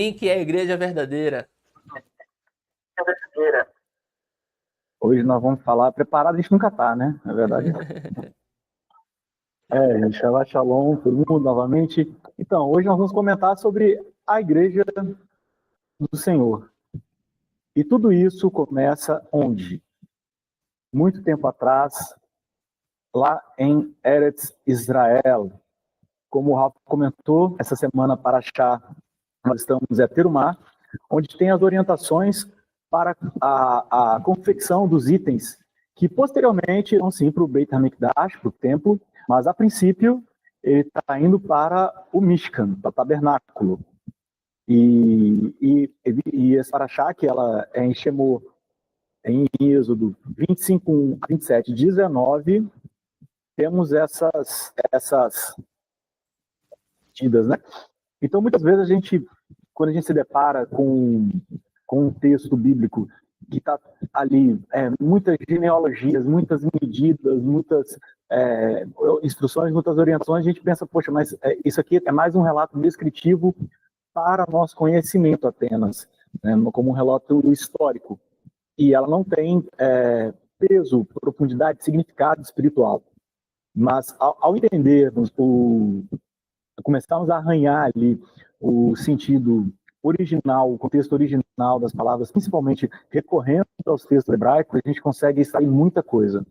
Que é a igreja verdadeira. Hoje nós vamos falar, preparado a gente nunca tá, né? Na verdade. Shabbat Shalom, todo mundo novamente. Então, hoje nós vamos comentar sobre a igreja do Senhor. E tudo isso começa onde? Muito tempo atrás, lá em Eretz Israel. Como o Rafa comentou, essa semana para achar, nós estamos em Terumá, onde tem as orientações para a confecção dos itens, que posteriormente vão sim para o Beit HaMikdash, para o templo, mas a princípio ele está indo para o Mishkan, para o tabernáculo. E esse paraxá, que ela é em Shemot, em Êxodo 25, 27, 19, temos essas medidas, né? Então, muitas vezes quando a gente se depara com um texto bíblico que está ali, muitas genealogias, muitas medidas, muitas instruções, muitas orientações, a gente pensa, poxa, mas isso aqui é mais um relato descritivo para nosso conhecimento apenas, né, como um relato histórico. E ela não tem peso, profundidade, significado espiritual. Mas ao entendermos, começarmos a arranhar ali o sentido original, o contexto original das palavras, principalmente recorrendo aos textos hebraicos, a gente consegue extrair muita coisa.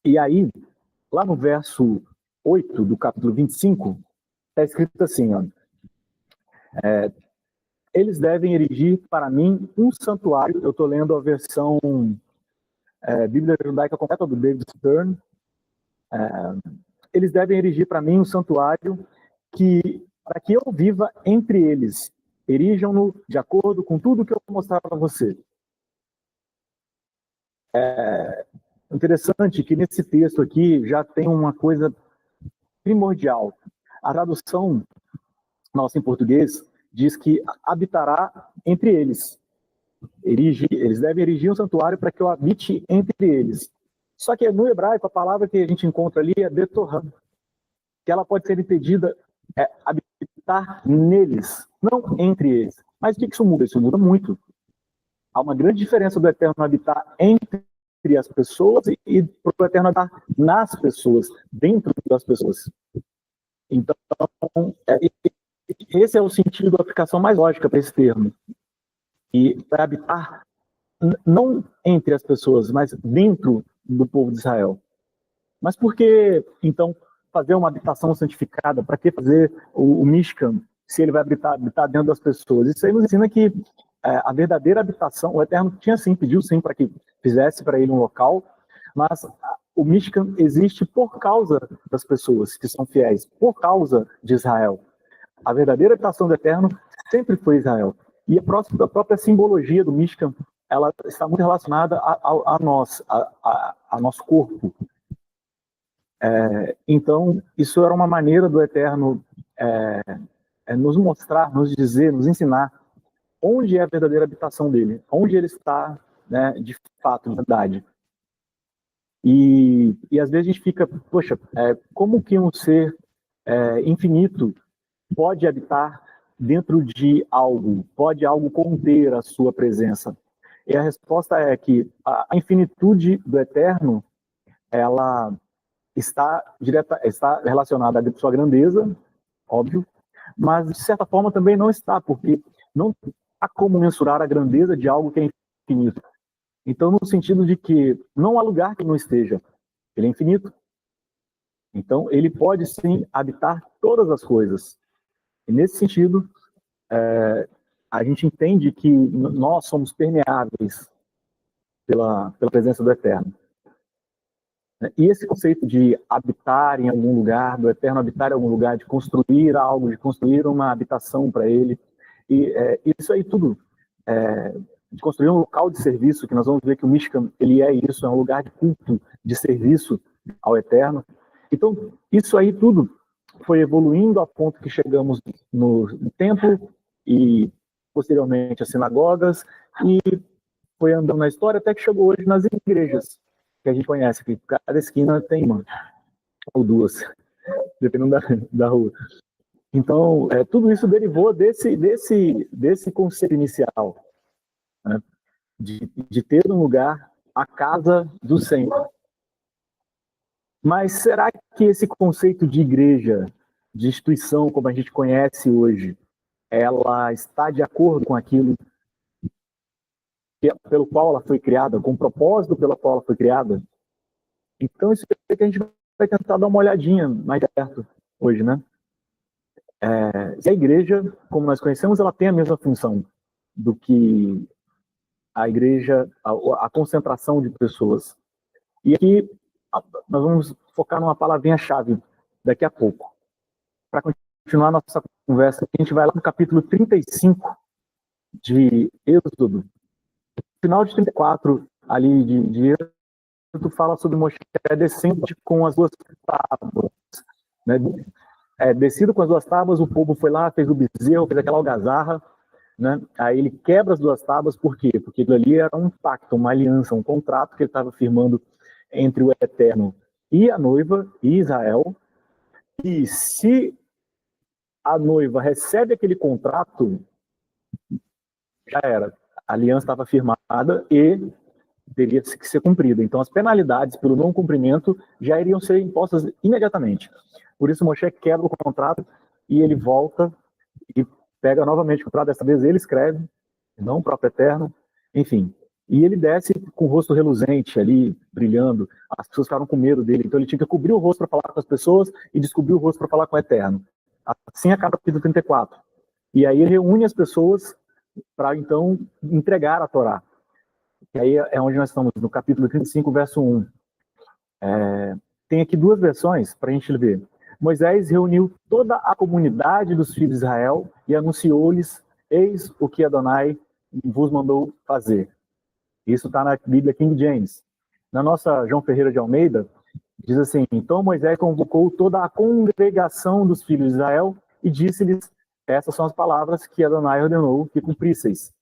E aí, lá no verso 8 do capítulo 25, está escrito assim, ó, eles devem erigir para mim um santuário. Eu estou lendo a versão Bíblia Judaica Completa do David Stern. Eles devem erigir para mim um santuário para que eu viva entre eles. Erijam-no de acordo com tudo que eu vou mostrar para você. É interessante que nesse texto aqui já tem uma coisa primordial. A tradução nossa em português diz que habitará entre eles. Eles devem erigir um santuário para que eu habite entre eles. Só que no hebraico a palavra que a gente encontra ali é betorah, que ela pode ser entendida habitar neles, não entre eles. Mas o que isso muda? Isso muda muito. Há uma grande diferença do Eterno habitar entre as pessoas e para o Eterno habitar nas pessoas, dentro das pessoas. Então, esse é o sentido da aplicação mais lógica para esse termo. E para habitar não entre as pessoas, mas dentro do povo de Israel. Mas por que, então, fazer uma habitação santificada? Para que fazer o Mishkan, se ele vai habitar dentro das pessoas? Isso aí nos ensina que a verdadeira habitação, o Eterno pediu sim para que fizesse para ele um local, mas o Mishkan existe por causa das pessoas que são fiéis, por causa de Israel. A verdadeira habitação do Eterno sempre foi Israel. E a própria simbologia do Mishkan, ela está muito relacionada a nós, a nosso corpo. Então, isso era uma maneira do Eterno nos mostrar, nos dizer, nos ensinar onde é a verdadeira habitação dele, onde ele está, né, de fato, de verdade. E às vezes a gente fica, poxa, como que um ser infinito pode habitar dentro de algo? Pode algo conter a sua presença? E a resposta é que a infinitude do Eterno, ela está relacionada à sua grandeza, óbvio, mas de certa forma também não está, porque não há como mensurar a grandeza de algo que é infinito. Então, no sentido de que não há lugar que não esteja, ele é infinito. Então, ele pode sim habitar todas as coisas. E nesse sentido, a gente entende que nós somos permeáveis pela presença do Eterno. E esse conceito de habitar em algum lugar, do Eterno habitar em algum lugar, de construir algo, de construir uma habitação para ele, e isso aí tudo, de construir um local de serviço, que nós vamos ver que o Mishkan, ele é isso, é um lugar de culto, de serviço ao Eterno. Então, isso aí tudo foi evoluindo a ponto que chegamos no templo e, posteriormente, as sinagogas, e foi andando na história até que chegou hoje nas igrejas, que a gente conhece, que cada esquina tem uma ou duas, dependendo da rua. Então, tudo isso derivou desse conceito inicial, né? de ter um lugar, a casa do Senhor. Mas será que esse conceito de igreja, de instituição como a gente conhece hoje, ela está de acordo com aquilo pelo qual ela foi criada, com o propósito pelo qual ela foi criada? Então, isso é que a gente vai tentar dar uma olhadinha mais perto hoje, né? A igreja, como nós conhecemos, ela tem a mesma função do que a igreja, a concentração de pessoas. E aqui nós vamos focar numa palavrinha-chave daqui a pouco. Para continuar nossa conversa, a gente vai lá no capítulo 35 de Êxodo. No final de 34, ali de Êxodo, fala sobre Moshe descendo com as duas tábuas. Né? Descido com as duas tábuas, o povo foi lá, fez o bezerro, fez aquela algazarra, né? Aí ele quebra as duas tábuas, por quê? Porque aquilo ali era um pacto, uma aliança, um contrato que ele estava firmando entre o Eterno e a noiva, e Israel. E se a noiva recebe aquele contrato, já era. A aliança estava firmada e teria que ser cumprida. Então, as penalidades pelo não cumprimento já iriam ser impostas imediatamente. Por isso, Moshe quebra o contrato e ele volta e pega novamente o contrato. Dessa vez ele escreve, não o próprio Eterno, enfim. E ele desce com o rosto reluzente ali, brilhando. As pessoas ficaram com medo dele. Então ele tinha que cobrir o rosto para falar com as pessoas e descobrir o rosto para falar com o Eterno. Assim acaba o capítulo 34. E aí ele reúne as pessoas para então entregar a Torá. E aí é onde nós estamos, no capítulo 35, verso 1. Tem aqui duas versões para a gente ver. Moisés reuniu toda a comunidade dos filhos de Israel e anunciou-lhes: eis o que Adonai vos mandou fazer. Isso está na Bíblia King James. Na nossa João Ferreira de Almeida, diz assim: então Moisés convocou toda a congregação dos filhos de Israel e disse-lhes: essas são as palavras que Adonai ordenou que cumprisseis.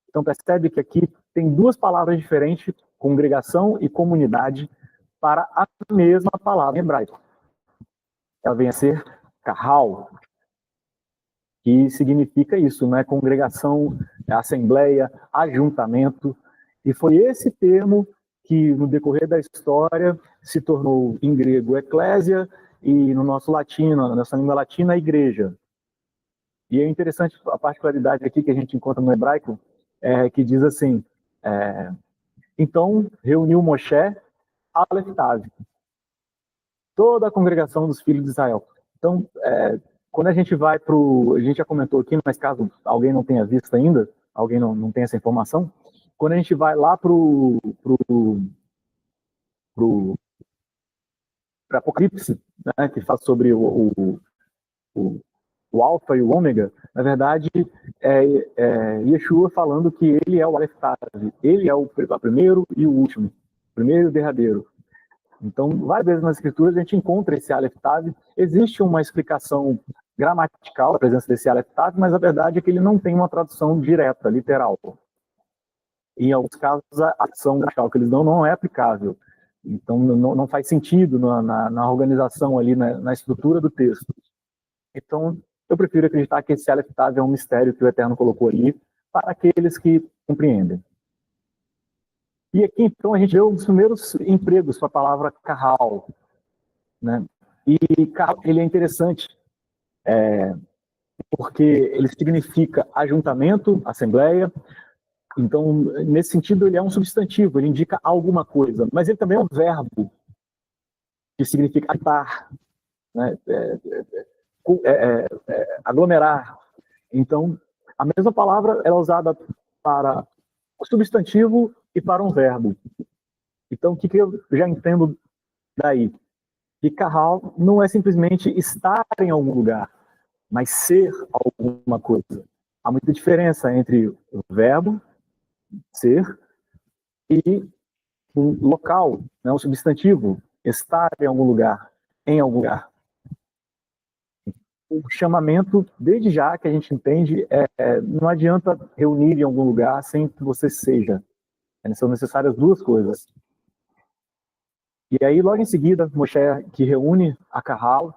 Então percebe que aqui tem duas palavras diferentes, congregação e comunidade, para a mesma palavra em hebraico. Ela vem a ser kahal, que significa isso, né? Congregação, assembleia, ajuntamento. E foi esse termo que, no decorrer da história, se tornou em grego eclésia e no nosso latino, na nossa língua latina, igreja. E é interessante a particularidade aqui que a gente encontra no hebraico, que diz assim: então reuniu Moshe Aleph Tav, toda a congregação dos filhos de Israel. Então, quando a gente vai para o... A gente já comentou aqui, mas caso alguém não tenha visto ainda, alguém não tenha essa informação, quando a gente vai lá para Apocalipse, né, que fala sobre o Alfa e o Ômega, na verdade, Yeshua falando que ele é o Aleph Tav, ele é o primeiro e o último, o primeiro e o derradeiro. Então, várias vezes nas escrituras a gente encontra esse Aleph Tav. Existe uma explicação gramatical da presença desse Aleph Tav, mas a verdade é que ele não tem uma tradução direta, literal. Em alguns casos, a ação gramatical que eles dão não é aplicável. Então, não faz sentido na organização ali, na estrutura do texto. Então, eu prefiro acreditar que esse Aleph Tav é um mistério que o Eterno colocou ali para aqueles que compreendem. E aqui, então, a gente vê os primeiros empregos para a palavra kahal, né? E kahal, ele é interessante, porque ele significa ajuntamento, assembleia. Então, nesse sentido, ele é um substantivo, ele indica alguma coisa. Mas ele também é um verbo, que significa atar, né? Aglomerar. Então, a mesma palavra é usada para o substantivo e para um verbo. Então, o que eu já entendo daí? Que kahal não é simplesmente estar em algum lugar, mas ser alguma coisa. Há muita diferença entre o verbo, ser, e o local, né, o substantivo, estar em algum lugar, em algum lugar. O chamamento, desde já que a gente entende, não adianta reunir em algum lugar sem que você seja. São necessárias duas coisas. E aí, logo em seguida, Moshe, que reúne a kahal,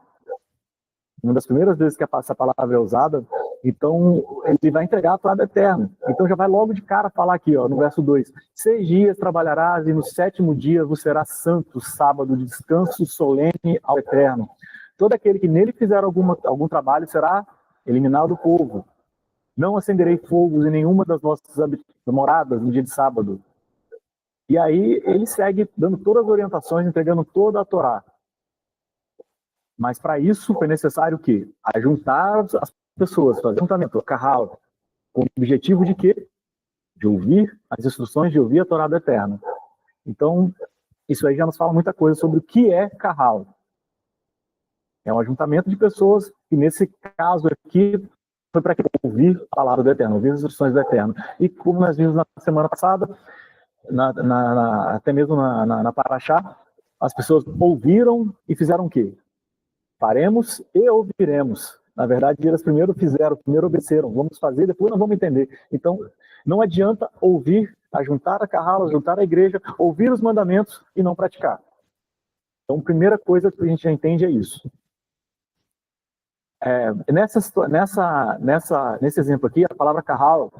uma das primeiras vezes que essa palavra é usada, então ele vai entregar a Torá eterna. Então já vai logo de cara falar aqui, ó, no verso 2: 6 dias trabalharás e no 7º dia você será santo, sábado de descanso solene ao Eterno. Todo aquele que nele fizer algum trabalho será eliminado do povo. Não acenderei fogos em nenhuma das nossas moradas no dia de sábado. E aí ele segue dando todas as orientações, entregando toda a Torá. Mas para isso foi necessário o quê? Ajuntar as pessoas, fazer juntamento, carral, com o objetivo de quê? De ouvir as instruções, de ouvir a Torá do Eterno. Então, isso aí já nos fala muita coisa sobre o que é carral. É um ajuntamento de pessoas, e nesse caso aqui, foi para ouvir a palavra do Eterno, ouvir as instruções do Eterno. E como nós vimos na semana passada, até mesmo na Paraxá, as pessoas ouviram e fizeram o quê? Faremos e ouviremos. Na verdade, eles primeiro fizeram, primeiro obedeceram. Vamos fazer, depois nós vamos entender. Então, não adianta ouvir, ajuntar a carrala, ajuntar a igreja, ouvir os mandamentos e não praticar. Então, a primeira coisa que a gente já entende é isso. Nesse exemplo aqui, a palavra carral,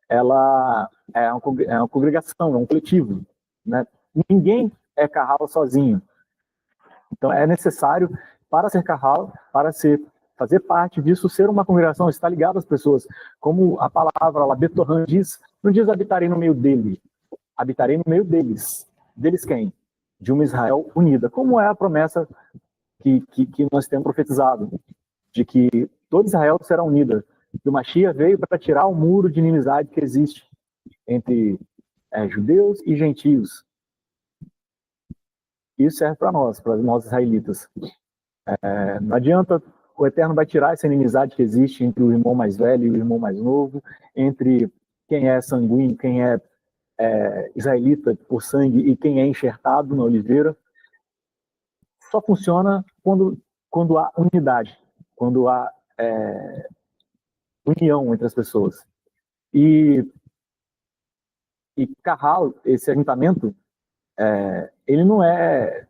ela é uma congregação, é um coletivo, né? Ninguém é carral sozinho. Então, é necessário, para ser carral, fazer parte disso, ser uma congregação, estar ligado às pessoas. Como a palavra lá, Betorran diz, não diz habitarei no meio dele, habitarei no meio deles. Deles quem? De uma Israel unida. Como é a promessa que nós temos profetizado? De que toda Israel será unida. Que o Mashiach veio para tirar o muro de inimizade que existe entre judeus e gentios. Isso serve para nós israelitas. Não adianta, o Eterno vai tirar essa inimizade que existe entre o irmão mais velho e o irmão mais novo, entre quem é sanguíneo, quem é israelita por sangue e quem é enxertado na oliveira. Só funciona quando há unidade, quando há união entre as pessoas. E Carral, esse ajuntamento, ele não é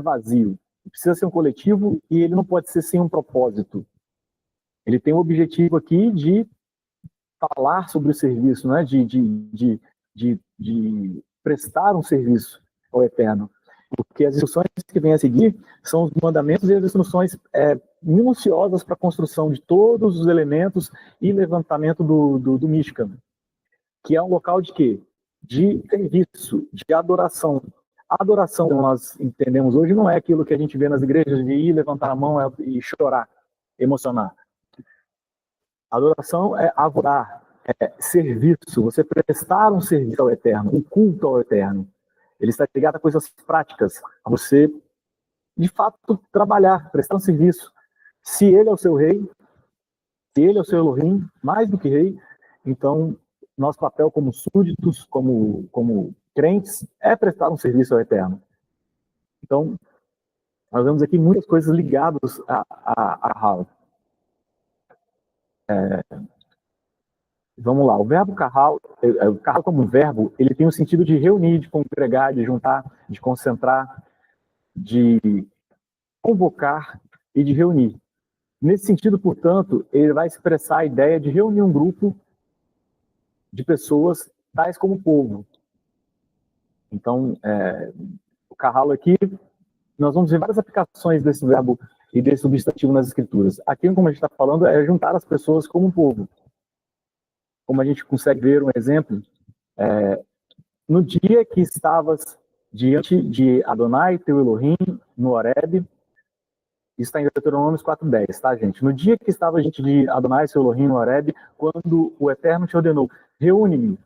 vazio. Precisa ser um coletivo e ele não pode ser sem um propósito. Ele tem o objetivo aqui de falar sobre o serviço, né? de prestar um serviço ao Eterno. Porque as instruções que vêm a seguir são os mandamentos e as instruções minuciosas para a construção de todos os elementos e levantamento do Mishkan, que é um local de quê? De serviço, de adoração. A adoração, como nós entendemos hoje, não é aquilo que a gente vê nas igrejas de ir, levantar a mão e chorar, emocionar. A adoração é adorar, é serviço, você prestar um serviço ao Eterno, um culto ao Eterno. Ele está ligado a coisas práticas, a você, de fato, trabalhar, prestar um serviço. Se ele é o seu rei, se ele é o seu Elohim, mais do que rei, então nosso papel como súditos, como crentes, é prestar um serviço ao Eterno. Então, nós vemos aqui muitas coisas ligadas a Hal. Vamos lá, o verbo carral, o carral como verbo, ele tem o sentido de reunir, de congregar, de juntar, de concentrar, de convocar e de reunir. Nesse sentido, portanto, ele vai expressar a ideia de reunir um grupo de pessoas tais como o povo. Então, o carral aqui, nós vamos ver várias aplicações desse verbo e desse substantivo nas escrituras. Aqui, como a gente está falando, é juntar as pessoas como um povo. Como a gente consegue ver um exemplo, no dia que estavas diante de Adonai, teu Elohim, no Horeb, isso está em Deuteronômio 4:10, tá, gente? No dia que estavas diante de Adonai, teu Elohim, no Horeb, quando o Eterno te ordenou, reúne-me,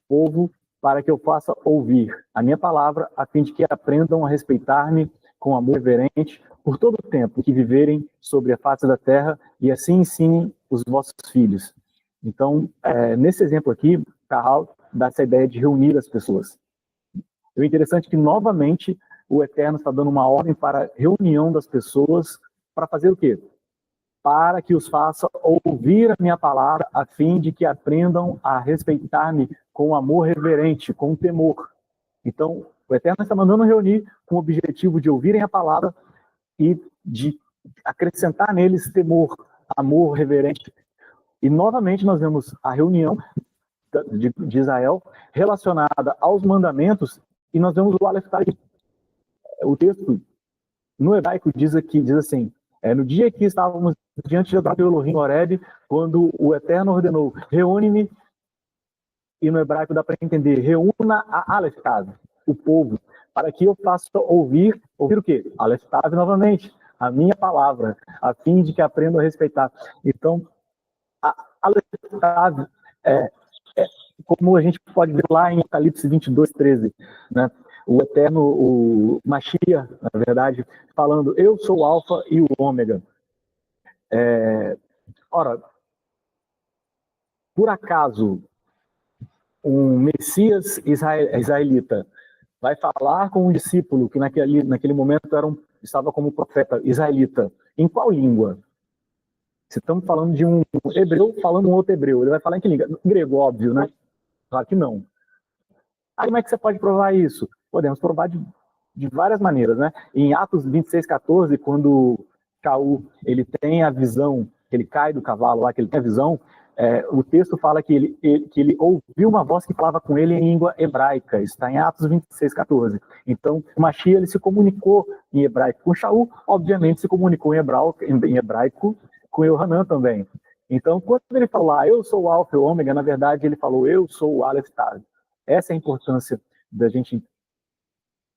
povo, para que eu faça ouvir a minha palavra, a fim de que aprendam a respeitar-me com amor reverente por todo o tempo que viverem sobre a face da terra, e assim ensinem os vossos filhos. Então, nesse exemplo aqui, Carral dá essa ideia de reunir as pessoas. E o interessante é que, novamente, o Eterno está dando uma ordem para a reunião das pessoas, para fazer o quê? Para que os faça ouvir a minha palavra, a fim de que aprendam a respeitar-me com amor reverente, com temor. Então, o Eterno está mandando reunir com o objetivo de ouvirem a palavra e de acrescentar neles temor, amor reverente. E novamente nós vemos a reunião de Israel relacionada aos mandamentos, e nós vemos o Aleph Tav. O texto no hebraico diz assim: no dia que estávamos diante de Elohim Horeb, quando o Eterno ordenou, reúne-me, e no hebraico dá para entender, reúna a Aleph Tav, o povo, para que eu faça ouvir o quê? Aleph Tav novamente, a minha palavra, a fim de que aprendam a respeitar. Então, a Aleph Tav como a gente pode ver lá em Apocalipse 22:13, né? O Eterno, o Mashiach, na verdade, falando, eu sou o Alfa e o Ômega. Ora, por acaso, um Messias israelita vai falar com um discípulo que naquele momento estava como profeta israelita, em qual língua? Se estamos falando de um hebreu falando um outro hebreu, ele vai falar em que língua? Grego, óbvio, né? Claro que não. Aí como é que você pode provar isso? Podemos provar de várias maneiras, né? Em Atos 26:14, quando Shaul ele tem a visão, ele cai do cavalo lá, que ele tem a visão, o texto fala que ele ouviu uma voz que falava com ele em língua hebraica. Isso está em Atos 26:14. Então, o Mashiach ele se comunicou em hebraico com Shaul, obviamente se comunicou em hebraico com Yohanan também. Então, quando ele falou lá, eu sou o Alfa e o Ômega, na verdade ele falou, eu sou o Aleph Tav. Essa é a importância da gente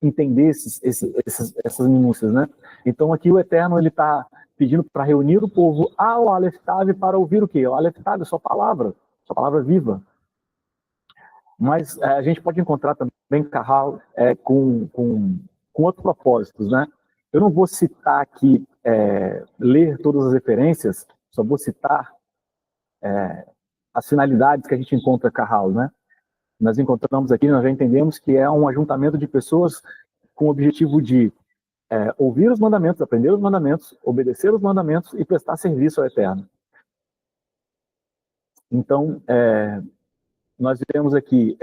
entender essas minúcias, né? Então aqui o Eterno ele está pedindo para reunir o povo ao Aleph Tav para ouvir o quê? O Aleph Tav é sua palavra viva. Mas a gente pode encontrar também Kahal com outros propósitos, né? Eu não vou citar aqui, ler todas as referências, só vou citar as finalidades que a gente encontra Kahal, né? Nós encontramos aqui, nós já entendemos que é um ajuntamento de pessoas com o objetivo de ouvir os mandamentos, aprender os mandamentos, obedecer os mandamentos e prestar serviço ao Eterno. Então, nós vemos aqui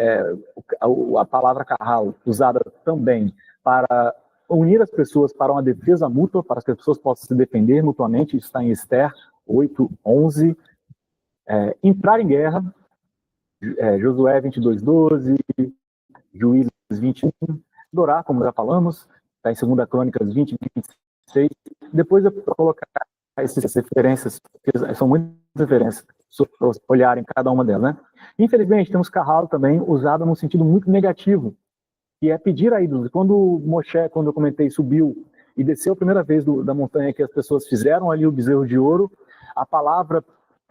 a palavra Kahal usada também para unir as pessoas para uma defesa mútua, para que as pessoas possam se defender mutuamente. Isso está em Esther 8:11. Entrar em guerra, Josué 22:12, Juízes 21, adorar, como já falamos, está em 2 Crônicas 20:26. Depois eu vou colocar essas referências, porque são muitas referências, para olharem cada uma delas, né? Infelizmente, temos Kahal também usado num sentido muito negativo, que é pedir a ídolos. Quando Moshe, quando eu comentei, subiu e desceu a primeira vez da montanha que as pessoas fizeram ali o bezerro de ouro, a palavra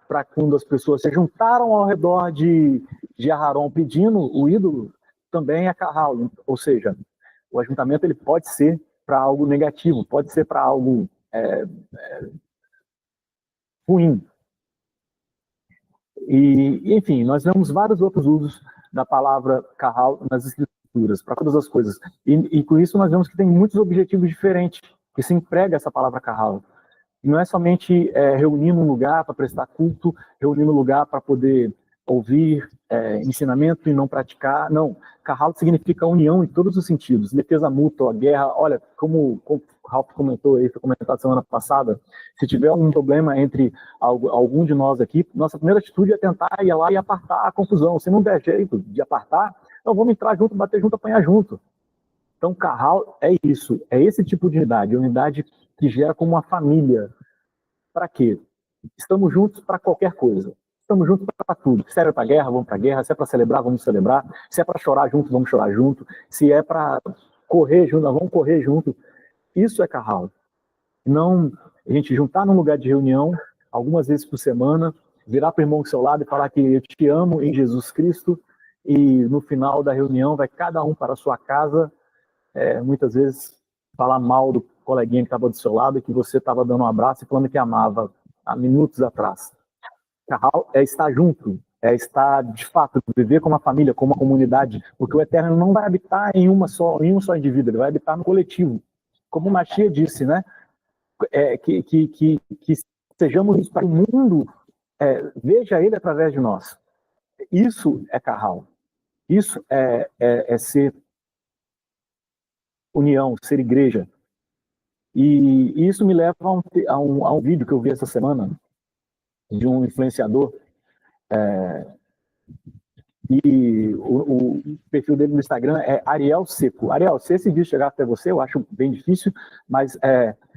para quando as pessoas se juntaram ao redor de Aharon pedindo o ídolo, também é Kahal. Ou seja, o ajuntamento ele pode ser para algo negativo, pode ser para algo ruim. E, enfim, nós vemos vários outros usos da palavra Kahal nas escrituras, para todas as coisas. E com isso nós vemos que tem muitos objetivos diferentes que se emprega essa palavra Kahal. E não é somente reunir num lugar para prestar culto, reunir num lugar para poder ouvir ensinamento e não praticar. Não, Kahal significa união em todos os sentidos. Defesa mútua, guerra. Olha, como o Ralph comentou aí, foi comentado semana passada, se tiver algum problema entre algum de nós aqui, nossa primeira atitude é tentar ir lá e apartar a confusão. Se não der jeito de apartar, então vamos entrar junto, bater junto, apanhar junto. Então, Kahal é isso, é esse tipo de unidade que gera como uma família. Para quê? Estamos juntos para qualquer coisa. Estamos juntos para tudo. Se é para guerra, vamos para guerra. Se é para celebrar, vamos celebrar. Se é para chorar junto, vamos chorar junto. Se é para correr junto, vamos correr junto. Isso é Kahal. Não a gente juntar num lugar de reunião, algumas vezes por semana, virar para o irmão do seu lado e falar que eu te amo em Jesus Cristo, e no final da reunião vai cada um para a sua casa, muitas vezes falar mal do coleguinha que estava do seu lado e que você estava dando um abraço e falando que amava há minutos atrás. Kahal é estar junto, é estar, de fato, viver como uma família, como uma comunidade, porque o Eterno não vai habitar em um só indivíduo, ele vai habitar no coletivo. Como o Mashiach disse, né? Que sejamos para o mundo, veja ele através de nós. Isso é Kahal. Isso é ser união, ser igreja. E isso me leva a um vídeo que eu vi essa semana de um influenciador, e o perfil dele no Instagram é Ariel Seco. Ariel, se esse vídeo chegar até você, eu acho bem difícil, mas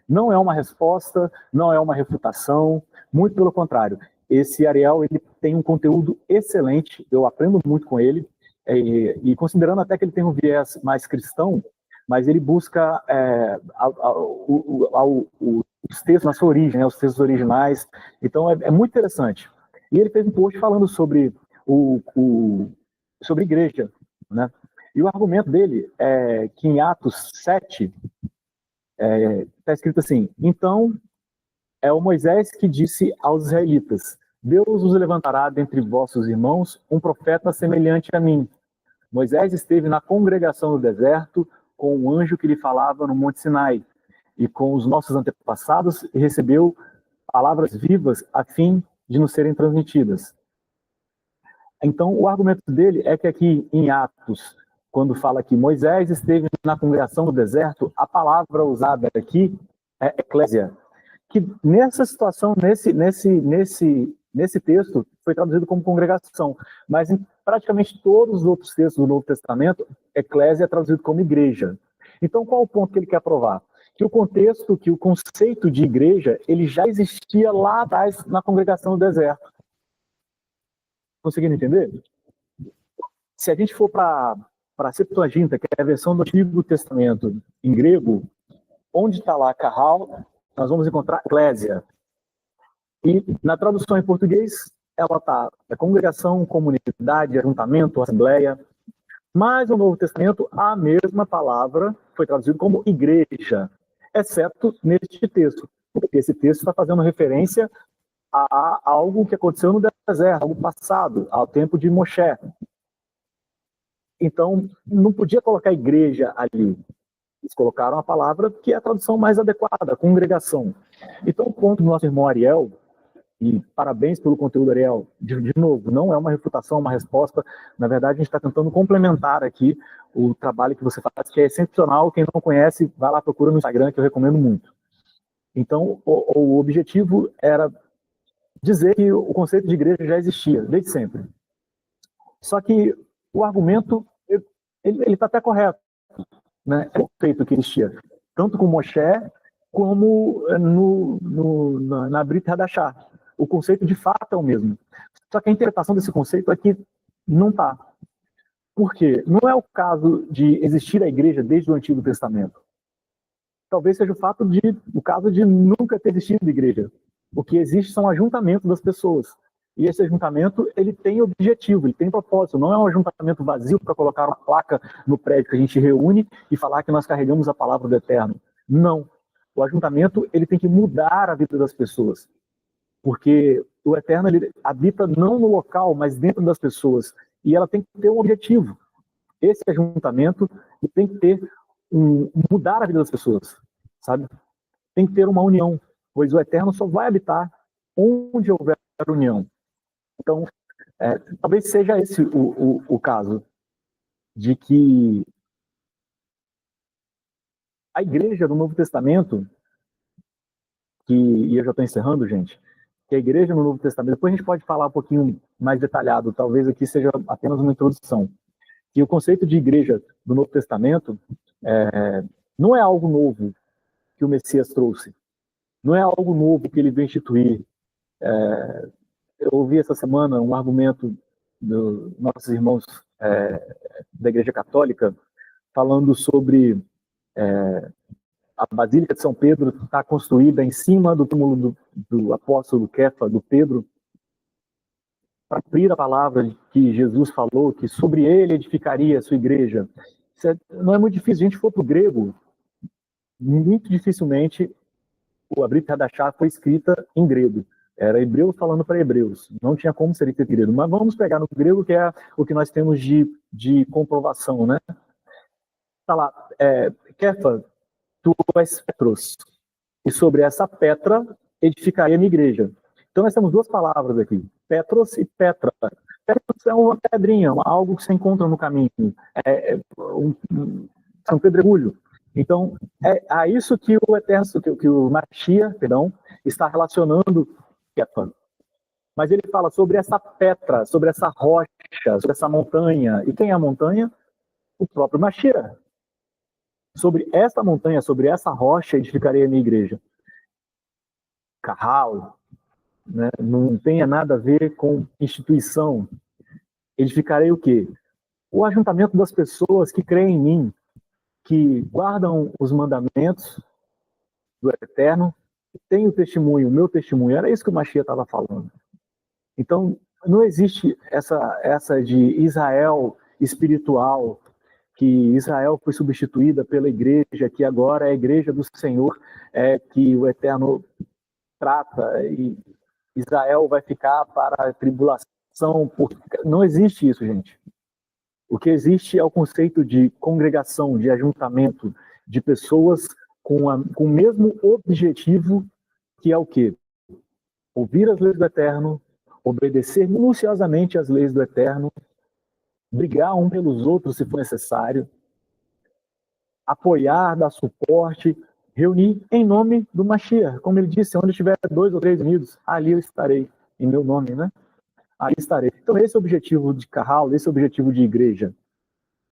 não é uma resposta, não é uma refutação, muito pelo contrário. Esse Ariel, ele tem um conteúdo excelente, eu aprendo muito com ele, e considerando até que ele tem um viés mais cristão, mas ele busca os textos na sua origem, né, os textos originais, então é muito interessante. E ele fez um post falando sobre sobre igreja, né? E o argumento dele é que em Atos 7 está escrito assim: então é o Moisés que disse aos israelitas: Deus os levantará dentre vossos irmãos um profeta semelhante a mim. Moisés esteve na congregação do deserto com um anjo que lhe falava no Monte Sinai e com os nossos antepassados e recebeu palavras vivas a fim de nos serem transmitidas. Então, o argumento dele é que aqui em Atos, quando fala que Moisés esteve na congregação do deserto, a palavra usada aqui é eclésia, que nessa situação, nesse texto, foi traduzido como congregação, mas em praticamente todos os outros textos do Novo Testamento, eclésia é traduzido como igreja. Então, qual o ponto que ele quer provar? Que o contexto, que o conceito de igreja, ele já existia lá atrás na congregação do deserto. Conseguindo entender? Se a gente for para a Septuaginta, que é a versão do Antigo Testamento em grego, onde está lá Kahal, nós vamos encontrar eclésia. E na tradução em português, ela está congregação, comunidade, ajuntamento, assembleia. Mas no Novo Testamento, a mesma palavra foi traduzida como igreja, exceto neste texto. Porque esse texto está fazendo referência a algo que aconteceu no deserto, algo passado, ao tempo de Moshe. Então, não podia colocar igreja ali. Eles colocaram a palavra que é a tradução mais adequada, congregação. Então, o ponto do nosso irmão Ariel, e parabéns pelo conteúdo, Ariel, de novo, não é uma refutação, uma resposta. Na verdade, a gente está tentando complementar aqui o trabalho que você faz, que é excepcional. Quem não conhece, vai lá, procura no Instagram, que eu recomendo muito. Então, o objetivo era dizer que o conceito de igreja já existia, desde sempre. Só que o argumento, ele está até correto, né? É o conceito que existia, tanto com Moshe, como na Brit Hadashah. O conceito de fato é o mesmo. Só que a interpretação desse conceito aqui não está. Por quê? Não é o caso de existir a igreja desde o Antigo Testamento. Talvez seja o caso de nunca ter existido igreja. O que existe são ajuntamentos das pessoas. E esse ajuntamento, ele tem objetivo, ele tem propósito. Não é um ajuntamento vazio para colocar uma placa no prédio que a gente reúne e falar que nós carregamos a palavra do Eterno. Não. O ajuntamento, ele tem que mudar a vida das pessoas. Porque o Eterno, ele habita não no local, mas dentro das pessoas. E ela tem que ter um objetivo. Esse ajuntamento tem que ter mudar a vida das pessoas, sabe? Tem que ter uma união, pois o Eterno só vai habitar onde houver união. Então, talvez seja esse o caso, de que a igreja do Novo Testamento, e eu já estou encerrando, gente, que a igreja no Novo Testamento, depois a gente pode falar um pouquinho mais detalhado, talvez aqui seja apenas uma introdução, que o conceito de igreja do Novo Testamento não é algo novo que o Messias trouxe, não é algo novo que ele veio instituir. Eu ouvi essa semana um argumento dos nossos irmãos da Igreja Católica falando sobre a Basílica de São Pedro está construída em cima do túmulo do apóstolo Kefa, do Pedro, para cumprir a palavra que Jesus falou, que sobre ele edificaria a sua igreja. Não é muito difícil. Se a gente for para o grego, muito dificilmente a Brit Hadashah foi escrita em grego. Era hebreus falando para hebreus. Não tinha como ser escrito em grego. Mas vamos pegar no grego, que é o que nós temos de comprovação, né? Está lá, Kefa, tu és Petros, e sobre essa Petra edificaria a minha igreja. Então nós temos duas palavras aqui, Petros e Petra. Petros é uma pedrinha, algo que você encontra no caminho. É um pedregulho. Então, é a isso que o Eterno, que o Mashiach, perdão, está relacionando Kefa. Mas ele fala sobre essa pedra, sobre essa rocha, sobre essa montanha. E quem é a montanha? O próprio Mashiach. Sobre essa montanha, sobre essa rocha, edificarei a minha igreja. Carral, né? Não tenha nada a ver com instituição. Edificarei o quê? O ajuntamento das pessoas que creem em mim, que guardam os mandamentos do Eterno, tem o testemunho, o meu testemunho. Era isso que o Mashiach estava falando. Então, não existe essa de Israel espiritual, que Israel foi substituída pela igreja, que agora é a igreja do Senhor, que o Eterno trata, e Israel vai ficar para a tribulação. Não existe isso, gente. O que existe é o conceito de congregação, de ajuntamento, de pessoas com o mesmo objetivo, que é o quê? Ouvir as leis do Eterno, obedecer minuciosamente às leis do Eterno, brigar um pelos outros se for necessário, apoiar, dar suporte, reunir em nome do Mashiach. Como ele disse, onde tiver 2 ou 3 unidos, ali eu estarei, em meu nome, né? Ali estarei. Então esse é o objetivo de Carral, esse é o objetivo de igreja.